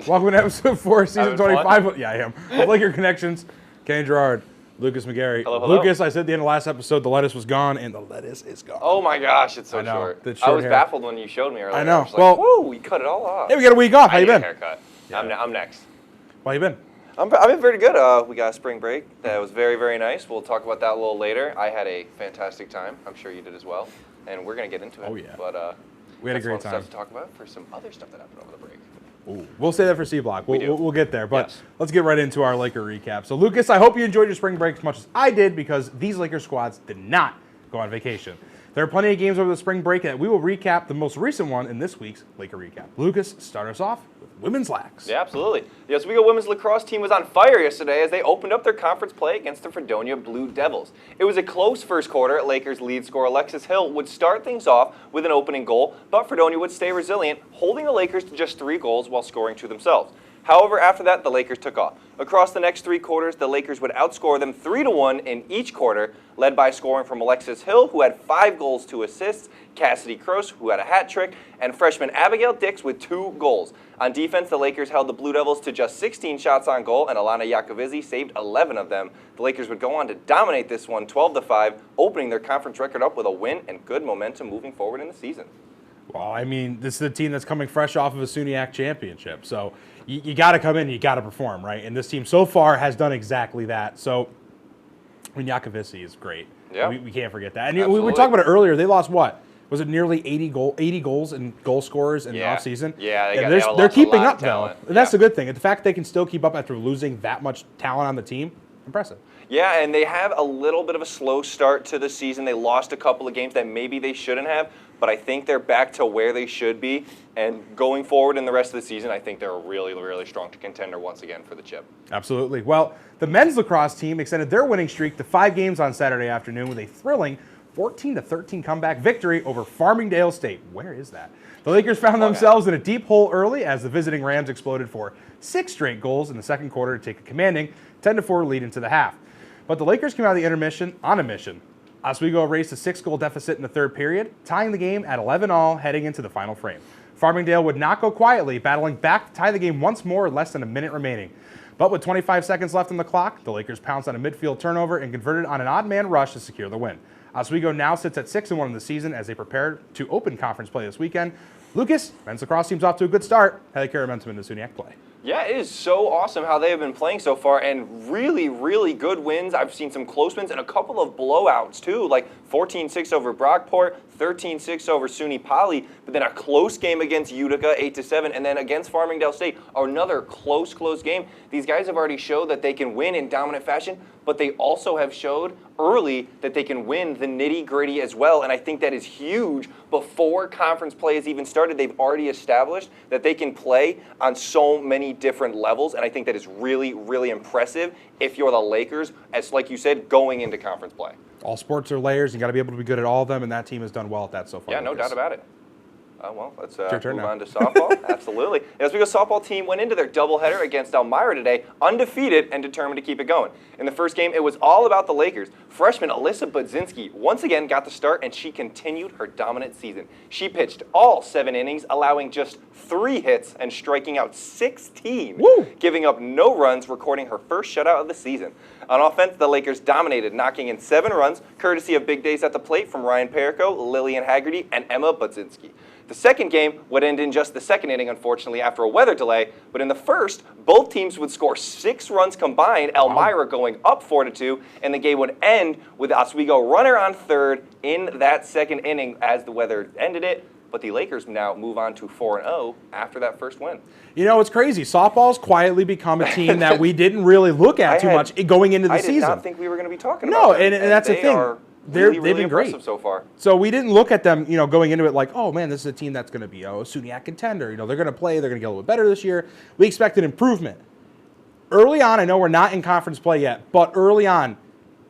Welcome to episode 4, season Having 25. fun? Yeah, I am. Of Laker Connections. Kenny Gerard, Lucas McGarry. Hello, hello. Lucas, I said at the end of last episode, the lettuce was gone, and the lettuce is gone. Oh my gosh, it's so I know, short. the I short was hair. baffled when you showed me earlier. I know. was like, Well- whoa, you cut it all off. Hey, we got a week off. How I you need a been? haircut. Yeah. I'm next. How you been? I've been very good. We got a spring break. That was very, very nice. We'll talk about that a little later. I had a fantastic time. I'm sure you did as well. And we're going to get into it. Oh, yeah. But We had a that's great fun time. stuff to talk about for some other stuff that happened over the break. Ooh. We'll say that for C Block. We do. We'll get there. But Yes. let's get right into our Laker recap. So, Lucas, I hope you enjoyed your spring break as much as I did, because these Laker squads did not go on vacation. There are plenty of games over the spring break that we will recap, the most recent one in this week's Laker recap. Lucas, start us off with women's lax. Yeah, absolutely. The Oswego women's lacrosse team was on fire yesterday as they opened up their conference play against the Fredonia Blue Devils. It was a close first quarter. Lakers lead scorer Alexis Hill would start things off with an opening goal, but Fredonia would stay resilient, holding the Lakers to just 3 goals while scoring 2 themselves. However, after that, the Lakers took off. Across the next 3 quarters, the Lakers would outscore them 3-1 in each quarter, led by scoring from Alexis Hill, who had 5 goals, 2 assists, Cassidy Croce, who had a hat trick, and freshman Abigail Dix with 2 goals. On defense, the Lakers held the Blue Devils to just 16 shots on goal, and Alana Yakovizzi saved 11 of them. The Lakers would go on to dominate this one 12-5, opening their conference record up with a win and good momentum moving forward in the season. Well, I mean, this is a team that's coming fresh off of a SUNYAC championship. So you got to come in, you got to perform, right? And this team so far has done exactly that. So, I mean, Yakovitsi is great. Yeah. We can't forget that. And we Absolutely. were talking about it earlier. They lost what? Was it nearly 80 goals and goal scorers in Yeah. the offseason? Yeah, And they they're lost a keeping lot of up, though. talent. And that's Yeah. the good thing. The fact they can still keep up after losing that much talent on the team, impressive. Yeah, and they have a little bit of a slow start to the season. They lost a couple of games that maybe they shouldn't have, but I think they're back to where they should be. And going forward in the rest of the season, I think they're a really, really strong contender once again for the chip. Absolutely. Well, the men's lacrosse team extended their winning streak to 5 games on Saturday afternoon with a thrilling 14-13 comeback victory over Farmingdale State. Where is that? The Lakers found themselves in a deep hole early as the visiting Rams exploded for 6 straight goals in the second quarter to take a commanding 10-4 lead into the half. But the Lakers came out of the intermission on a mission. Oswego erased a 6-goal deficit in the third period, tying the game at 11-all heading into the final frame. Farmingdale would not go quietly, battling back to tie the game once more with less than a minute remaining. But with 25 seconds left on the clock, the Lakers pounced on a midfield turnover and converted on an odd man rush to secure the win. Oswego now sits at 6-1 in the season as they prepare to open conference play this weekend. Lucas, men's lacrosse team's off to a good start. How do they carry momentum into SUNYAC play? Yeah, it is so awesome how they have been playing so far, and really, really good wins. I've seen some close wins and a couple of blowouts too, like 14-6 over Brockport, 13-6 over SUNY Poly, but then a close game against Utica, 8-7, and then against Farmingdale State, another close game. These guys have already showed that they can win in dominant fashion, but they also have showed early that they can win the nitty-gritty as well, and I think that is huge. Before conference play has even started, they've already established that they can play on so many different levels, and I think that is really, really impressive if you're the Lakers, as like you said, going into conference play. All sports are layers. You got to be able to be good at all of them, and that team has done well at that so far. Yeah, no Lucas. doubt about it. Well, let's turn move now. on to softball. Absolutely. The Oswego softball team went into their doubleheader against Elmira today, undefeated and determined to keep it going. In the first game, it was all about the Lakers. Freshman Alyssa Budzinski once again got the start, and she continued her dominant season. She pitched all 7 innings, allowing just 3 hits and striking out 16, giving up no runs, recording her first shutout of the season. On offense, the Lakers dominated, knocking in 7 runs, courtesy of big days at the plate from Ryan Perico, Lillian Haggerty, and Emma Budzinski. The second game would end in just the second inning, unfortunately, after a weather delay. But in the first, both teams would score 6 runs combined, Elmira going up 4-2, and the game would end with Oswego runner on third in that second inning as the weather ended it. But the Lakers now move on to 4-0 after that first win. You know, it's crazy. Softball's quietly become a team that we didn't really look at too much going into the season. I did not think we were going to be talking No, about them. and that's the they thing. Are They've really been great impressive so far. So we didn't look at them, going into it like, oh man, this is a team that's going to be a SUNYAC contender. They're going to play. They're going to get a little bit better this year. We expected improvement. Early on, I know we're not in conference play yet, but early on,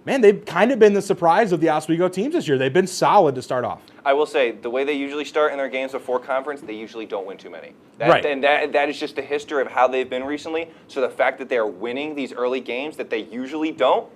man, they've kind of been the surprise of the Oswego teams this year. They've been solid to start off. I will say, the way they usually start in their games before conference, they usually don't win too many. Right. And that is just the history of how they've been recently. So the fact that they are winning these early games that they usually don't,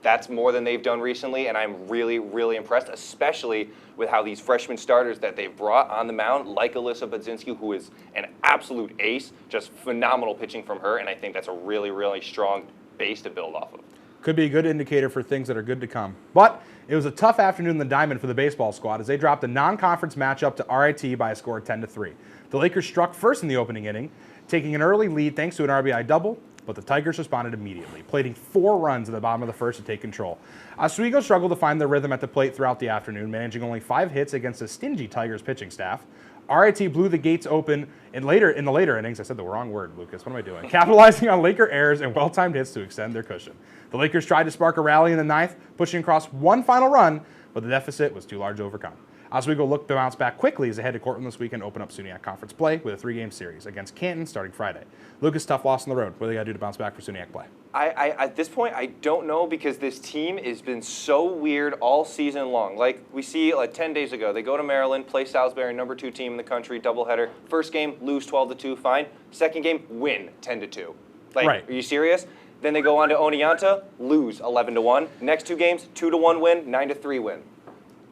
That's more than they've done recently, and I'm really, really impressed, especially with how these freshman starters that they've brought on the mound, like Alyssa Budzinski, who is an absolute ace, just phenomenal pitching from her, and I think that's a really, really strong base to build off of. Could be a good indicator for things that are good to come. But it was a tough afternoon in the diamond for the baseball squad as they dropped a non-conference matchup to RIT by a score of 10-3. The Lakers struck first in the opening inning, taking an early lead thanks to an RBI double, but the Tigers responded immediately, plating 4 runs at the bottom of the first to take control. Oswego struggled to find their rhythm at the plate throughout the afternoon, managing only 5 hits against a stingy Tigers pitching staff. RIT blew the gates open in the later innings. I said the wrong word, Lucas. What am I doing? Capitalizing on Laker errors and well-timed hits to extend their cushion. The Lakers tried to spark a rally in the ninth, pushing across one final run, but the deficit was too large to overcome. Oswego looked to bounce back quickly as they head to Cortland this weekend, open up SUNYAC Conference play with a 3-game series against Canton starting Friday. Lucas, tough loss on the road. What do they got to do to bounce back for SUNYAC play? At this point, I don't know because this team has been so weird all season long. Like we see, like 10 days ago, they go to Maryland, play Salisbury, number 2 team in the country, doubleheader. First game, lose 12-2, fine. Second game, win 10-2. Like, right. Are you serious? Then they go on to Oneonta, lose 11-1. Next 2 games, 2-1 win, 9-3 win.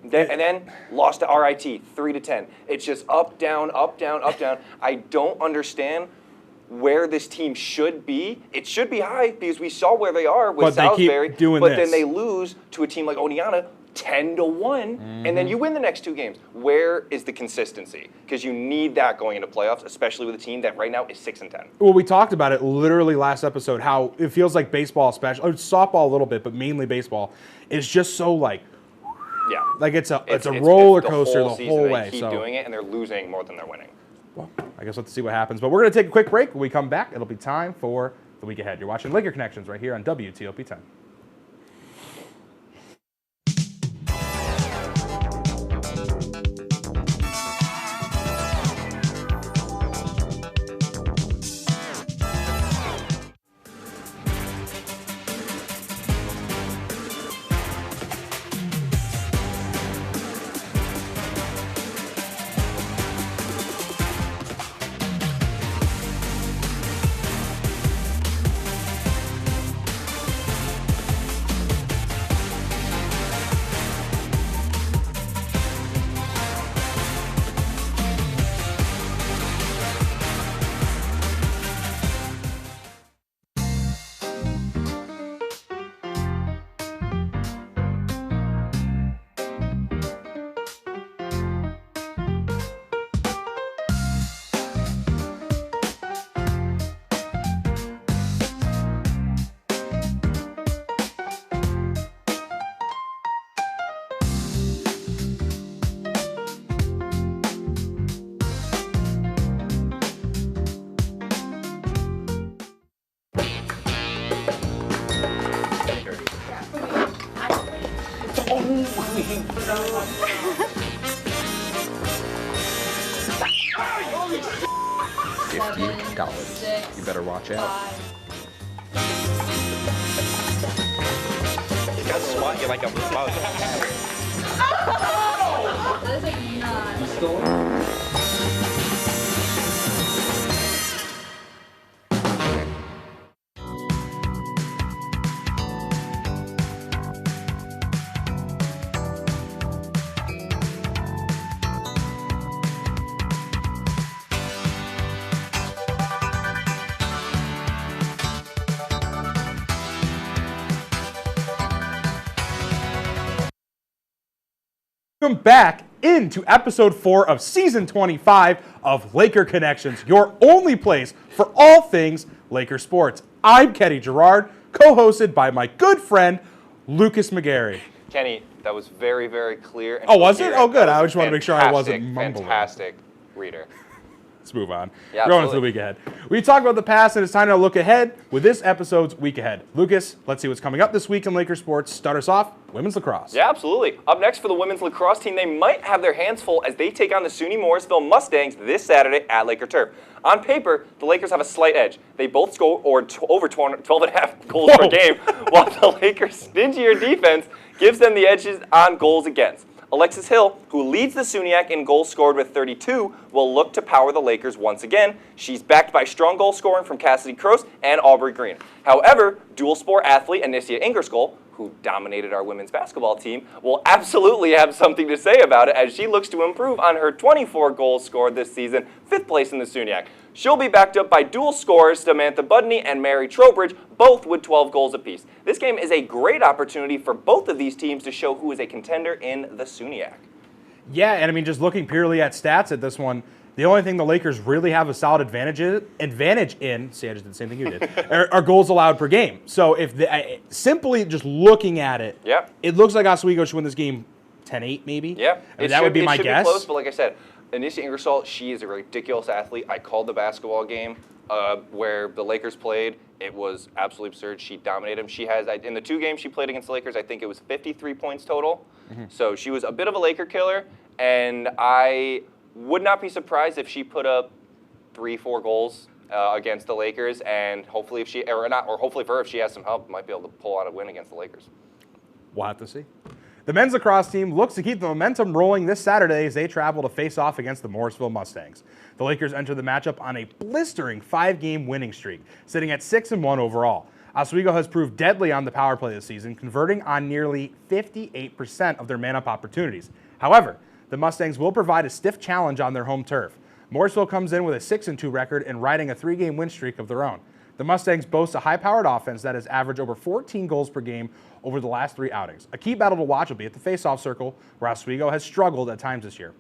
And then lost to RIT, 3-10. It's just up, down, up, down, up, down. I don't understand where this team should be. It should be high because we saw where they are with Salisbury. But then they lose to a team like Oneonta 10-1, and then you win the next 2 games. Where is the consistency? Because you need that going into playoffs, especially with a team that right now is 6-10. Well, we talked about it literally last episode, how it feels like baseball, especially softball a little bit, but mainly baseball, is just so like. Yeah, like it's a roller coaster the whole way. They keep doing it, and they're losing more than they're winning. Well, I guess we'll have to see what happens. But we're going to take a quick break. When we come back, it'll be time for the week ahead. You're watching Laker Connections right here on WTOP 10. $50. You better watch out. He's got to swat you like a mug. That is like not. You stole it? Welcome back into episode 4 of season 25 of Laker Connections, your only place for all things Laker sports. I'm Kenny Gerard, co-hosted by my good friend, Lucas McGarry. Kenny, that was very, very clear. And oh, was it? Oh, good. I just want to make sure I wasn't mumbling. Fantastic reader. Let's move on. Yeah, going into the week ahead. We talked about the past, and it's time to look ahead with this episode's Week Ahead. Lucas, let's see what's coming up this week in Laker sports. Start us off, women's lacrosse. Yeah, absolutely. Up next for the women's lacrosse team, they might have their hands full as they take on the SUNY Morrisville Mustangs this Saturday at Laker Turf. On paper, the Lakers have a slight edge. They both score over 12.5 goals per game, while the Lakers' stingier defense gives them the edges on goals against. Alexis Hill, who leads the SUNYAC in goals scored with 32, will look to power the Lakers once again. She's backed by strong goal scoring from Cassidy Croce and Aubrey Green. However, dual sport athlete Anicia Ingersoll, who dominated our women's basketball team, will absolutely have something to say about it as she looks to improve on her 24 goals scored this season, 5th place in the SUNYAC. She'll be backed up by dual scorers Samantha Budney and Mary Trowbridge, both with 12 goals apiece. This game is a great opportunity for both of these teams to show who is a contender in the SUNYAC. Yeah, and I mean, just looking purely at stats at this one, the only thing the Lakers really have a solid advantage in, see, I just did the same thing you did, are goals allowed per game. So if simply just looking at it, yeah, it looks like Oswego should win this game 10-8 maybe. Yeah, I mean, that would be my guess. Be close, but like I said, Anissa Ingersoll, she is a ridiculous athlete. I called the basketball game where the Lakers played. It was absolutely absurd. She dominated them. She has, in the 2 games she played against the Lakers, I think it was 53 points total. So she was a bit of a Laker killer, and I would not be surprised if she put up 3-4 goals against the Lakers, and hopefully hopefully for her, if she has some help, might be able to pull out a win against the Lakers. We'll have to see. The men's lacrosse team looks to keep the momentum rolling this Saturday as they travel to face off against the Morrisville Mustangs. The Lakers enter the matchup on a blistering 5-game winning streak, sitting at 6-1 overall. Oswego has proved deadly on the power play this season, converting on nearly 58% of their man-up opportunities. However, the Mustangs will provide a stiff challenge on their home turf. Morrisville comes in with a 6-2 record and riding a 3-game win streak of their own. The Mustangs boast a high-powered offense that has averaged over 14 goals per game over the last 3 outings. A key battle to watch will be at the face-off circle, where Oswego has struggled at times this year,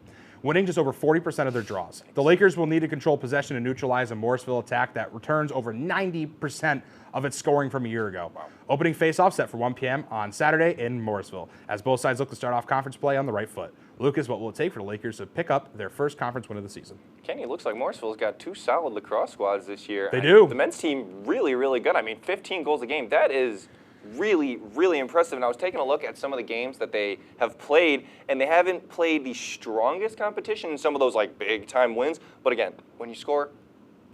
winning just over 40% of their draws. The Lakers will need to control possession and neutralize a Morrisville attack that returns over 90% of its scoring from a year ago. Wow. Opening face-off set for 1 p.m. on Saturday in Morrisville, as both sides look to start off conference play on the right foot. Lucas, what will it take for the Lakers to pick up their first conference win of the season? Kenny, it looks like Morrisville's got 2 solid lacrosse squads this year. They do. The men's team really, really good. I mean, 15 goals a game. That is really, really impressive. And I was taking a look at some of the games that they have played, and they haven't played the strongest competition in some of those like big-time wins. But again, when you score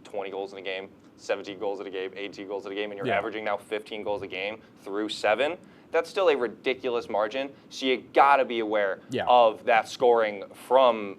20 goals in a game, 17 goals in a game, 18 goals in a game, and you're averaging now 15 goals a game through 7, that's still a ridiculous margin. So you got to be aware of that scoring from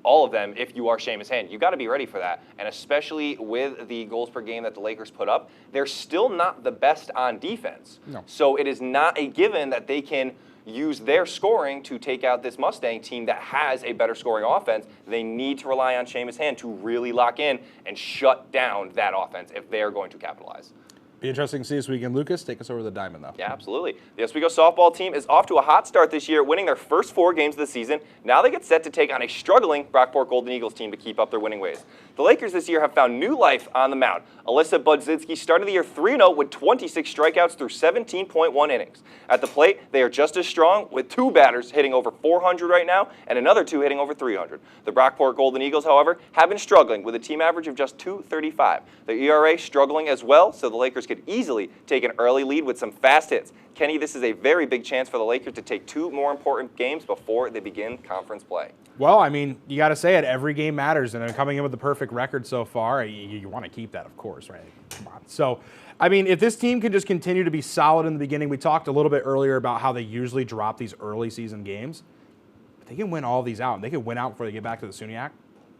all of them if you are Seamus Hand. You got to be ready for that. And especially with the goals per game that the Lakers put up, they're still not the best on defense. No. So it is not a given that they can use their scoring to take out this Mustang team that has a better scoring offense. They need to rely on Seamus Hand to really lock in and shut down that offense if they are going to capitalize. Be interesting to see this weekend. Lucas, take us over the diamond, though. Yeah, absolutely. The Oswego softball team is off to a hot start this year, winning their first 4 games of the season. Now they get set to take on a struggling Brockport Golden Eagles team to keep up their winning ways. The Lakers this year have found new life on the mound. Alyssa Budzinski started the year 3-0 with 26 strikeouts through 17.1 innings. At the plate, they are just as strong, with 2 batters hitting over 400 right now and another 2 hitting over 300. The Brockport Golden Eagles, however, have been struggling with a team average of just .235. The ERA struggling as well, so the Lakers could easily take an early lead with some fast hits. Kenny, this is a very big chance for the Lakers to take 2 more important games before they begin conference play. Well, I mean, you got to say it. Every game matters, and coming in with the perfect record so far, you want to keep that, of course, right? Come on. So, I mean, if this team can just continue to be solid in the beginning, we talked a little bit earlier about how they usually drop these early season games. If they can win all these out, and they can win out before they get back to the SUNYAC,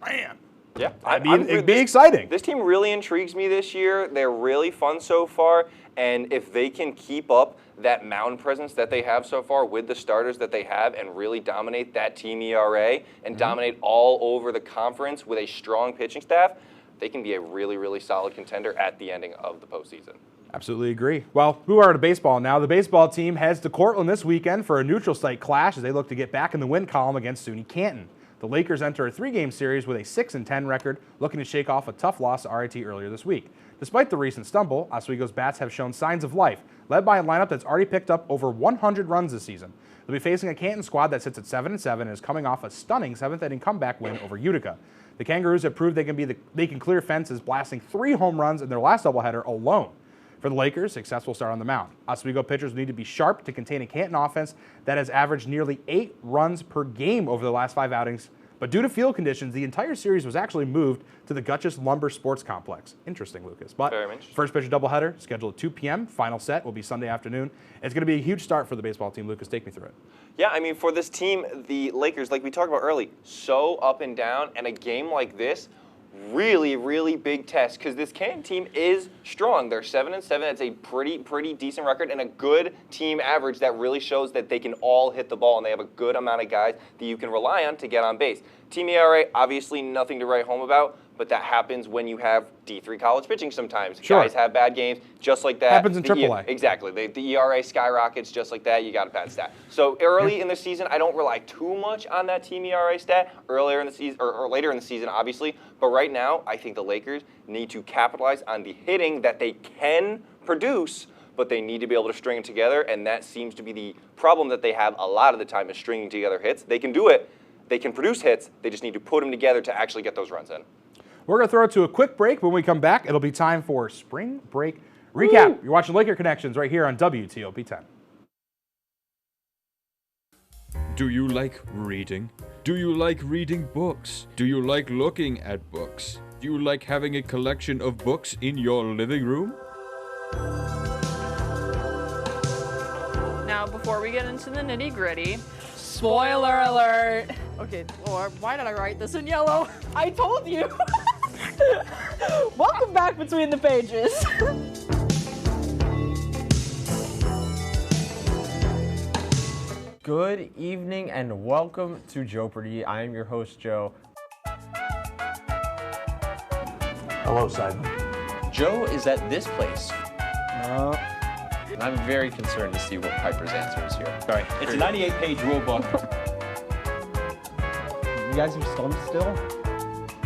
man. Yeah, it'd be exciting. This team really intrigues me this year. They're really fun so far, and if they can keep up that mound presence that they have so far with the starters that they have and really dominate that team ERA and dominate all over the conference with a strong pitching staff, they can be a really, really solid contender at the ending of the postseason. Absolutely agree. Well, who are to baseball now? The baseball team heads to Cortland this weekend for a neutral site clash as they look to get back in the win column against SUNY Canton. The Lakers enter a 3-game series with a 6-10 record, looking to shake off a tough loss to RIT earlier this week. Despite the recent stumble, Oswego's bats have shown signs of life, led by a lineup that's already picked up over 100 runs this season. They'll be facing a Canton squad that sits at 7-7 and is coming off a stunning 7th-inning comeback win over Utica. The Kangaroos have proved they can clear fences, blasting 3 home runs in their last doubleheader alone. For the Lakers, success will start on the mound. Oswego pitchers need to be sharp to contain a Canton offense that has averaged nearly 8 runs per game over the last 5 outings. But due to field conditions, the entire series was actually moved to the Gutchess Lumber Sports Complex. Interesting, Lucas. But first pitch doubleheader scheduled at 2 p.m. Final set will be Sunday afternoon. It's going to be a huge start for the baseball team. Lucas, take me through it. Yeah, I mean, for this team, the Lakers, like we talked about early, so up and down, and a game like this really, really big test because this Canton team is strong. They're 7-7. That's a pretty decent record and a good team average that really shows that they can all hit the ball and they have a good amount of guys that you can rely on to get on base. Team ERA, obviously nothing to write home about, but that happens when you have D3 college pitching sometimes. Sure. Guys have bad games, just like that. Happens in AAA. Exactly. The ERA skyrockets just like that. You got a bad stat. So early in the season, I don't rely too much on that team ERA stat. Earlier in the season, or later in the season, obviously. But right now, I think the Lakers need to capitalize on the hitting that they can produce, but they need to be able to string it together, and that seems to be the problem that they have a lot of the time is stringing together hits. They can do it. They can produce hits. They just need to put them together to actually get those runs in. We're going to throw it to a quick break. When we come back, it'll be time for Spring Break Recap. You're watching Laker Connections right here on WTOP 10. Do you like reading? Do you like reading books? Do you like looking at books? Do you like having a collection of books in your living room? Now, before we get into the nitty-gritty, Spoiler alert. Okay, or why did I write this in yellow? I told you. Welcome back Between the Pages. Good evening and welcome to Jeopardy! I am your host, Joe. Hello, Simon. Joe is at this place. And I'm very concerned to see what Piper's answer is here. Sorry, it's a 98-page rule book. You guys are stumped still?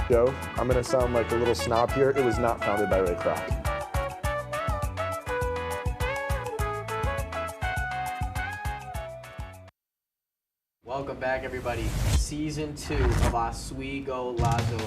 Joe, I'm going to sound like a little snob here. It was not founded by Ray Kroc. Welcome back, everybody. Season 2 of Oswego Lazo.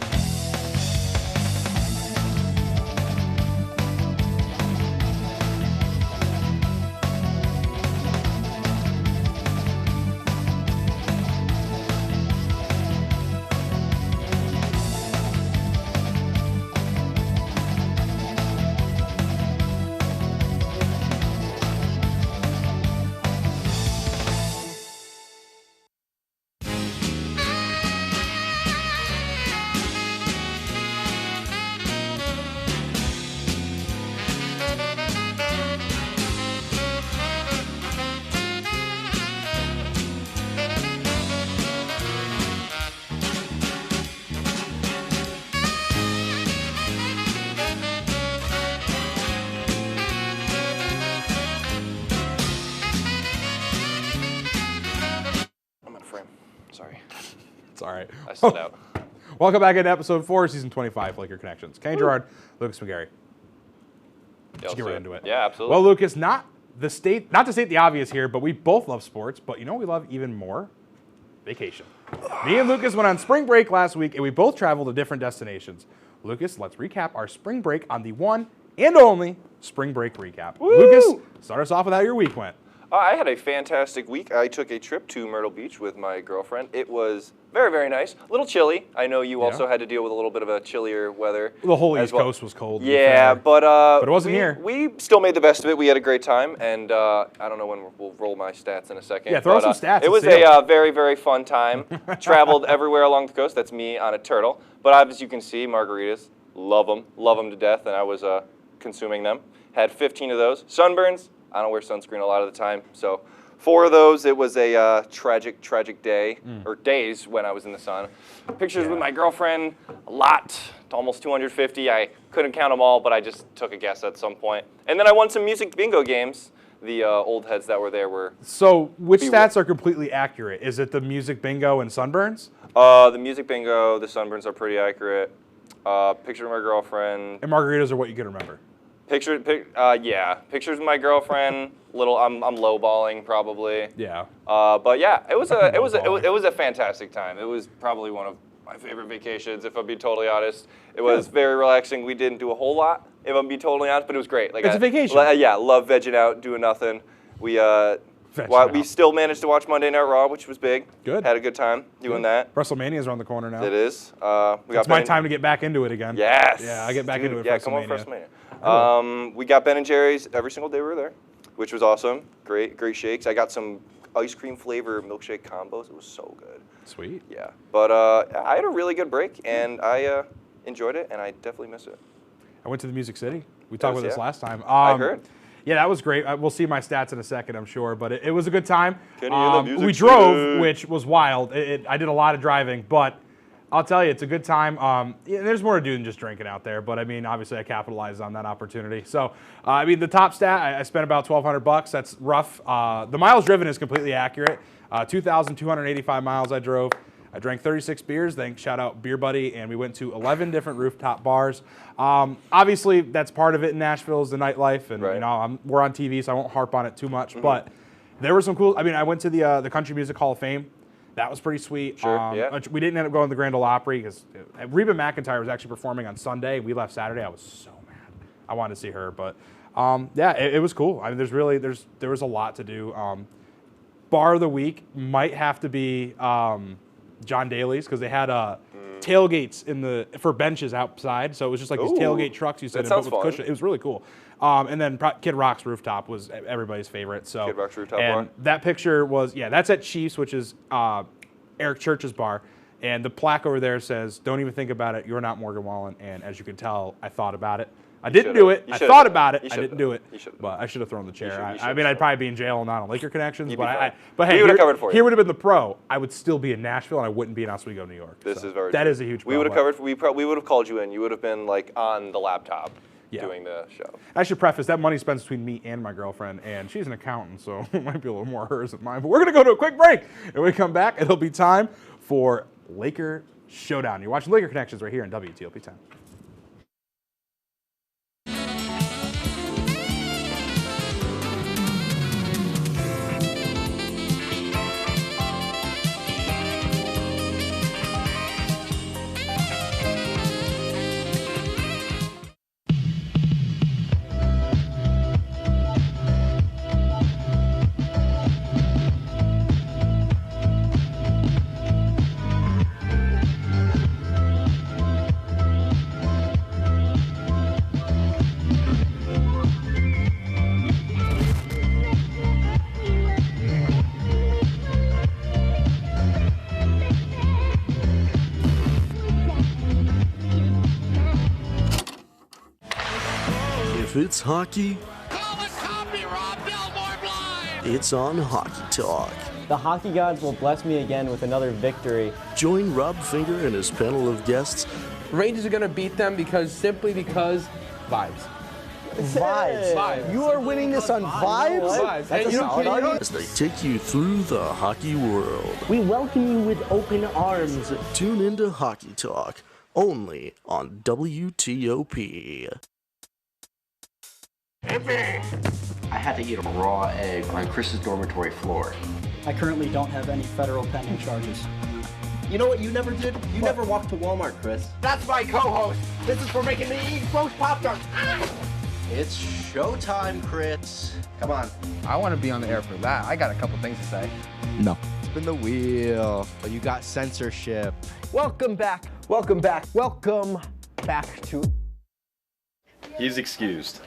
Sorry. It's all right. I stood out. Welcome back into episode 4, season 25, Laker Connections. Kenny Gerard, Lucas McGarry. Let's get right into it. Yeah, absolutely. Well, Lucas, not to state the obvious here, but we both love sports. But you know what we love even more? Vacation. Me and Lucas went on spring break last week, and we both traveled to different destinations. Lucas, let's recap our spring break on the one and only spring break recap. Woo! Lucas, start us off with how your week went. I had a fantastic week. I took a trip to Myrtle Beach with my girlfriend. It was very, very nice. A little chilly. I know you also had to deal with a little bit of a chillier weather. The whole East well. Coast was cold. Yeah, but it wasn't here. We still made the best of it. We had a great time, and I don't know when we'll roll my stats in a second. Yeah, throw some stats. It was a very, very fun time. Traveled everywhere along the coast. That's me on a turtle. But as you can see, margaritas, love them to death, and I was consuming them. Had 15 of those. Sunburns, I don't wear sunscreen a lot of the time, so 4 of those. It was a tragic day, or days when I was in the sun. Pictures with my girlfriend, a lot, almost 250. I couldn't count them all, but I just took a guess at some point. And then I won some music bingo games. The old heads that were there were... So which stats are completely accurate? Is it the music bingo and sunburns? The music bingo, the sunburns are pretty accurate. Picture of my girlfriend. And margaritas are what you can remember. Pictures of my girlfriend. I'm lowballing probably. Yeah. But yeah, it was a fantastic time. It was probably one of my favorite vacations, if I'm being totally honest. It was very relaxing. We didn't do a whole lot, if I'm being totally honest, but it was great. Like it's a vacation. Yeah, love vegging out, doing nothing. We still managed to watch Monday Night Raw, which was big. Good. Had a good time doing that. WrestleMania's around the corner now. It is. It's my time to get back into it again. Yes. Yeah, I get back into it. Yeah, come on, WrestleMania. We got Ben and Jerry's every single day we were there, which was awesome. Great shakes. I got some ice cream flavor milkshake combos. It was so good. Sweet. Yeah, but I had a really good break, and I enjoyed it, and I definitely miss it. I went to the Music City. We talked about this yeah. last time. I heard. Yeah, that was great. We'll see my stats in a second, I'm sure, but it was a good time. Kenny in the Music we City. drove, which was wild. I did a lot of driving, but I'll tell you, it's a good time. Yeah, there's more to do than just drinking out there, but I mean, obviously, I capitalized on that opportunity. So, I mean, the top stat, I spent about $1,200. That's rough. The miles driven is completely accurate. 2,285 miles I drove. I drank 36 beers. Thanks, shout out Beer Buddy, and we went to 11 different rooftop bars. Obviously, that's part of it in Nashville is the nightlife, and Right. you know, we're on TV, so I won't harp on it too much. But there were some cool. I mean, I went to the Country Music Hall of Fame. That was pretty sweet. Sure, yeah. We didn't end up going to the Grand Ole Opry because Reba McEntire was actually performing on Sunday. We left Saturday. I was so mad. I wanted to see her, but yeah, it was cool. I mean, there was a lot to do. Bar of the week might have to be John Daly's because they had tailgates for benches outside. So it was just like these tailgate trucks you sit in, but with cushion. It was really cool. And then Kid Rock's rooftop was everybody's favorite. So Kid Rock's rooftop and bar. that picture was that's at Chiefs, which is Eric Church's bar. And the plaque over there says, "Don't even think about it. You're not Morgan Wallen." And as you can tell, I thought about it. I didn't do it. I thought about it. I didn't do it. But I should have thrown the chair. I mean, I'd probably be in jail and not on Laker Connections. But hey, we would have covered for you. Here would have been the pro. I would still be in Nashville, and I wouldn't be in Oswego, New York. This is very That true. is a huge We problem. would have covered. We would have called you in. You would have been like on the laptop doing the show. I should preface that money spent between me and my girlfriend, and she's an accountant, so it might be a little more hers than mine. But we're going to go to a quick break. And when we come back, it'll be time for Laker Showdown. You're watching Laker Connections right here on WTOP 10. If it's hockey, it's on Hockey Talk. The hockey gods will bless me again with another victory. Join Rob Finger and his panel of guests. Rangers are going to beat them simply because vibes. Vibes. You are winning this on vibes? That's a solid argument. As they take you through the hockey world. We welcome you with open arms. Tune into Hockey Talk, only on WTOP. I had to eat a raw egg on Chris's dormitory floor. I currently don't have any federal pending charges. You know what you never did? You never walked to Walmart, Chris. That's my co-host. This is for making me eat roast Pop-Tarts. It's showtime, Chris. Come on. I want to be on the air for that. I got a couple things to say. No. Spin the wheel. But you got censorship. Welcome back. Welcome back. Welcome back to... He's excused.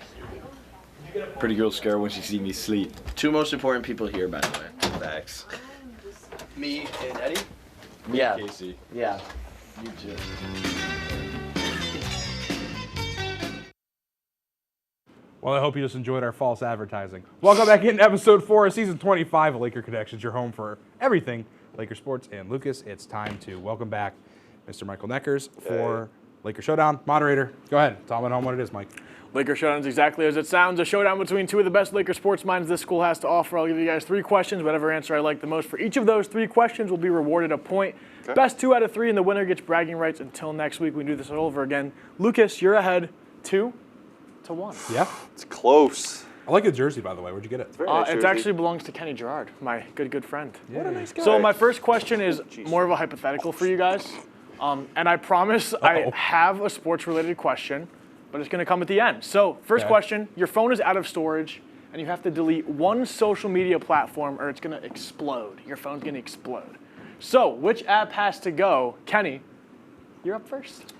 Pretty girl scared when she see me sleep. Two most important people here, by the way. Facts. Me and Eddie? Yeah. Casey. Yeah. You just. Well, I hope you just enjoyed our false advertising. Welcome back into episode 4 of season 25 of Laker Connections, your home for everything Laker sports. And Lucas, it's time to welcome back Mr. Michael Neckers for Laker Showdown. Moderator, go ahead. Tell them at home what it is, Mike. Laker Showdown is exactly as it sounds, a showdown between two of the best Laker sports minds this school has to offer. I'll give you guys 3 questions. Whatever answer I like the most for each of those 3 questions will be rewarded a point. Okay. Best 2 out of 3, and the winner gets bragging rights until next week. We can do this all over again. Lucas, you're ahead 2-1. Yeah. It's close. I like the jersey, by the way. Where'd you get it? It's very nice It jersey. actually belongs to Kenny Gerard, my good friend. Yeah. What a nice guy. So my first question is more of a hypothetical for you guys. And I promise I have a sports-related question, but it's going to come at the end. So first question, your phone is out of storage, and you have to delete one social media platform or it's going to explode. Your phone's going to explode. So which app has to go? Kenny, you're up first.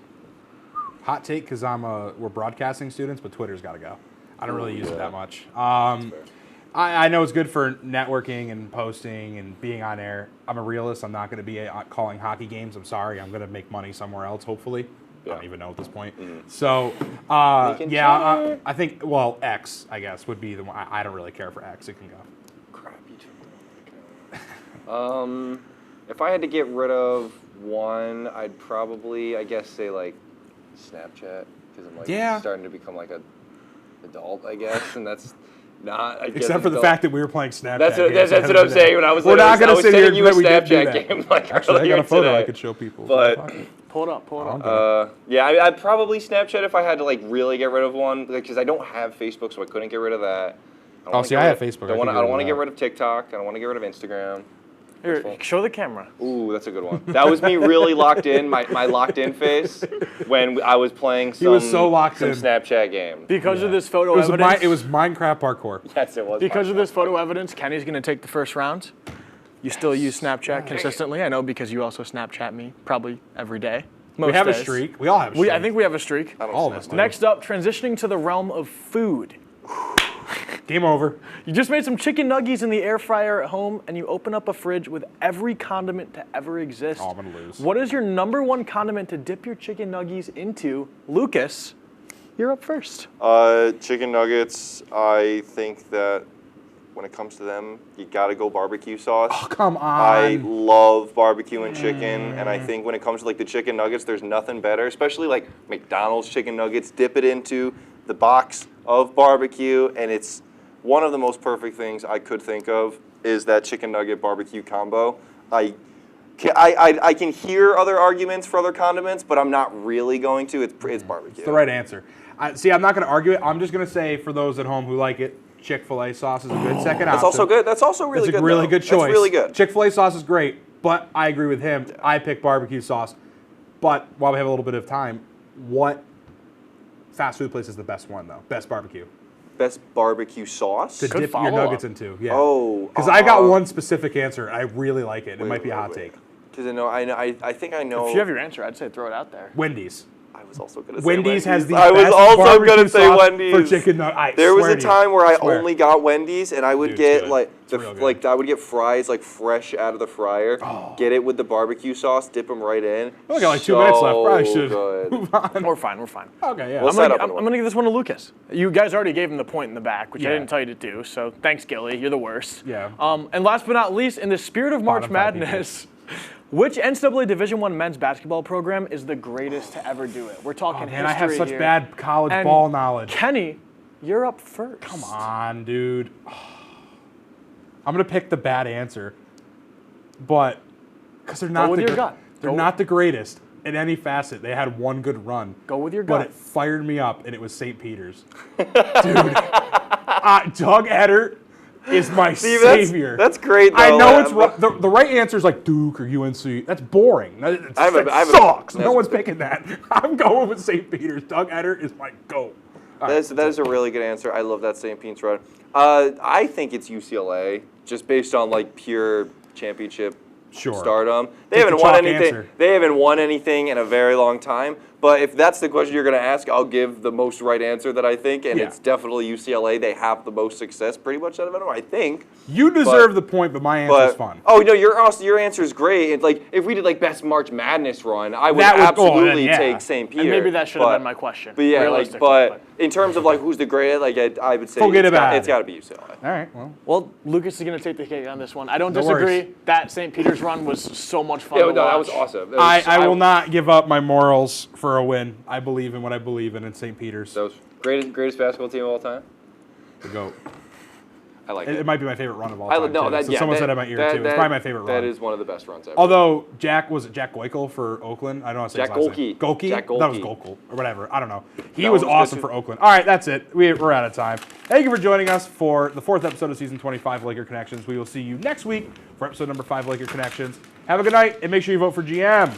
Hot take, because we're broadcasting students, but Twitter's got to go. I don't really use it that much. I know it's good for networking and posting and being on air. I'm a realist. I'm not going to be calling hockey games. I'm sorry. I'm going to make money somewhere else, hopefully. I don't even know at this point. Mm-hmm. So, yeah, I think, well, X, I guess, would be the one. I don't really care for X. It can go. Crap, you too. If I had to get rid of one, I'd probably, I guess, say like Snapchat, because I'm like starting to become like a adult, I guess, and that's not. I guess Except for the fact that we were playing Snapchat. That's games what I'm saying. When I was, we're not going to sit here you a that we didn't do Snapchat that. game. Like actually, I got a photo I could show people. But pull it up. yeah, I'd probably Snapchat if I had to like really get rid of one, because I don't have Facebook, so I couldn't get rid of that. I have Facebook. I don't want to get rid of TikTok. I don't want to get rid of Instagram. Here, show the camera. Ooh, that's a good one. That was me really locked in, my locked in face when I was playing some Snapchat game. Because of this photo evidence. It was Minecraft parkour. Yes, it was. Because of this photo evidence, Kenny's going to take the first round. You still use Snapchat consistently. I know because you also Snapchat me probably every day. We have a streak. We all have a streak. I think we have a streak. All of us do. Next up, transitioning to the realm of food. Game over. You just made some chicken nuggies in the air fryer at home, and you open up a fridge with every condiment to ever exist. Oh, I'm going to lose. What is your #1 condiment to dip your chicken nuggies into? Lucas, you're up first. Chicken nuggets, I think that when it comes to them, you got to go barbecue sauce. Oh, come on. I love barbecue and chicken, and I think when it comes to like the chicken nuggets, there's nothing better, especially like McDonald's chicken nuggets. Dip it into the box of barbecue, and it's one of the most perfect things I could think of is that chicken nugget barbecue combo. I can hear other arguments for other condiments, but I'm not really going to. It's barbecue. It's the right answer. See, I'm not going to argue it. I'm just going to say for those at home who like it, Chick-fil-A sauce is a good second option. That's also good. That's also really good. It's a really good choice. That's really good. Chick-fil-A sauce is great, but I agree with him. Yeah. I pick barbecue sauce. But while we have a little bit of time, what fast food place is the best one, though? Best barbecue. Best barbecue sauce? To dip your nuggets into, yeah. Oh. Because I got one specific answer. I really like it. It might be a hot take. Because I think I know. If you have your answer, I'd say throw it out there. Wendy's. I was also going to say Wendy's. Has the I was best also going to barbecue say sauce Wendy's for chicken nuggets. There was a time where I only got Wendy's, and I would get I would get fries like fresh out of the fryer, get it with the barbecue sauce, dip them right in. We got like 2 minutes left. Probably should move on. We're fine. Okay, yeah. I'm going to give this one to Lucas. You guys already gave him the point in the back, which I didn't tell you to do. So thanks, Gilly. You're the worst. Yeah. And last but not least, in the spirit of March Madness. Which NCAA Division I men's basketball program is the greatest to ever do it? We're talking history. I have such here. bad college ball knowledge. Kenny, you're up first. Come on, dude. I'm gonna pick the bad answer, but because they're not not the greatest in any facet. They had one good run. Go with your gut. But it fired me up, and it was St. Peter's. Dude, Doug Eddert is my savior. That's great, though. I know it's wrong. The right answer is like Duke or UNC. That's boring. That sucks. No one's picking that. I'm going with St. Peter's. Doug Eddert is my GOAT. That is a really good answer. I love that St. Pete's run. I think it's UCLA, just based on like pure championship stardom. They haven't won anything. Answer. They haven't won anything in a very long time. But if that's the question you're going to ask, I'll give the most right answer that I think, and it's definitely UCLA. They have the most success pretty much out of anyone, I think. You deserve the point, but my answer's fun. Oh, no, your answer is great. And, like, if we did, like, Best March Madness run, I would absolutely take St. Peter. And maybe that should have been my question. But, yeah, but in terms of, like, who's the greatest, like, I would say it's got to be UCLA. All right, well, Lucas is going to take the cake on this one. I don't disagree. That St. Peter's run was so much fun to watch. That was awesome. I will not give up my morals for a win. I believe in what I believe in St. Peter's. That was greatest basketball team of all time? The GOAT. I like it. It might be my favorite run of all time. Someone said in my ear, too. It's probably my favorite run. That is one of the best runs ever. Although, Jack Goikel for Oakland? I don't know how to say his last name. Golke. Jack Golke? That was Gokel, or whatever. I don't know. He was awesome for Oakland. All right, that's it. We're out of time. Thank you for joining us for the 4th episode of Season 25 Laker Connections. We will see you next week for episode number 5 Laker Connections. Have a good night, and make sure you vote for GM.